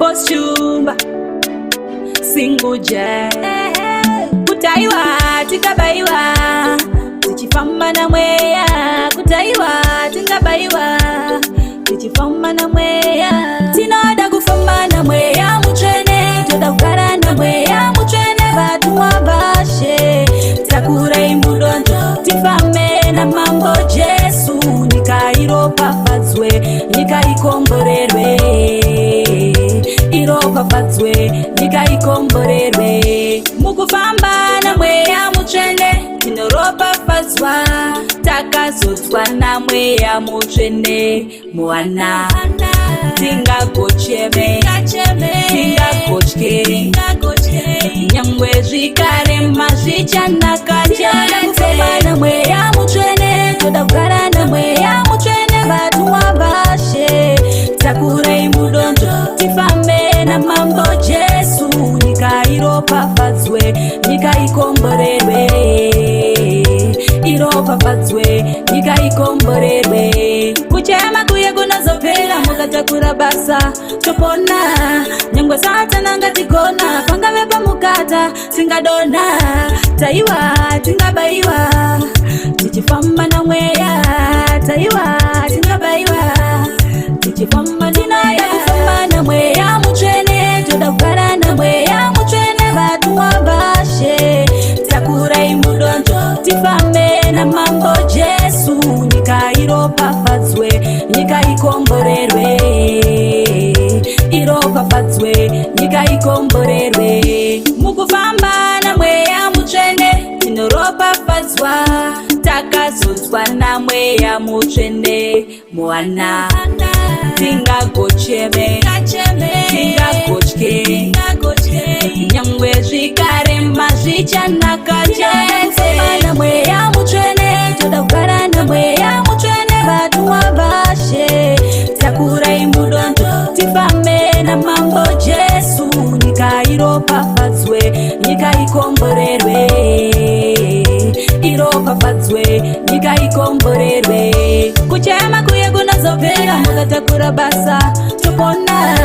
Boss Chumba Single J Kutaiwa tikabaiwa tichifamba na mweya kutaiwa tingabaiwa tichifamba na mweya tinoda kufamba na mweya muchene toda kugara na mweya muchene vatu mwabashe takura imbudonjo tifame na mambo Jesu nyika iropafadzwe nyika ikomborerwe iropafadzwe nyika ikomborerwe mukufamba na mweya muchene tinoropafadzwa takazodzwa na mweya muchene muwana tingagocheme tingagotye nyangwe zvikarema zvichanaka kufamba na mweya muchene toda kugara na mweya muchene vatu mwabashe takura imbudonjo tifambe na mambo Jesu nyika iropafadzwe nyika ikomborerwe iropafadzwe nyika ikomborerwe kuchema kuye kunazopera mukatakura basa topona nyangwe satana ngatigona pangave pamukata tingadona taiwa tingabaiwa tichifamba na mweya taiwa tingabaiwa tichifamba tinaya kufamba na mweya muchene toda kugara na mweya muchene vatu mwabashe takura imbudonjo tifambe na mambo Jesu nyika iropafadzwe nyika ikomborerwe iropafadzwe nyika ikomborerwe mukufamba na mweya muchene tinoropafadzwa takazodzwa na mweya muchene muwana tingagocheme tingagotye nyangwe zvikarema zvichanaka kufamba na mweya muchene toda kugara na mweya muchene vatu mwabashe takura imbudonjo tifambe na mambo Jesu nyika iropafadzwe nyika ikomborerwe iropafadzwe nyika ikomborerwe kuchema kuye kunazopera mukatakura basa topona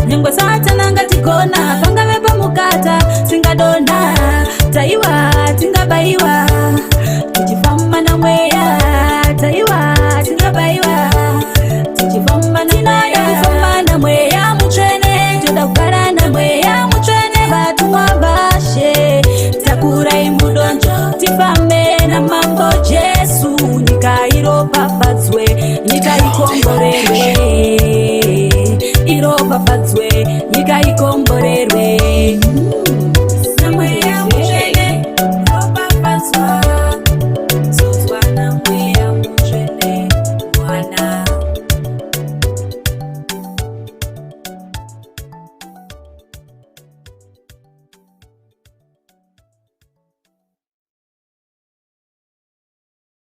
nyangwe satana ngatigona pangave pamukata tingadona taiwa tingabaiwa tichifamba na mweya taiwa tingabaiwa tichifamba na mweya muchene toda kugara na mweya muchene vatu mwabashe takura imbudonjo tifambe na mambo Jesu nyika iropafadzwe nyika ikomborerwe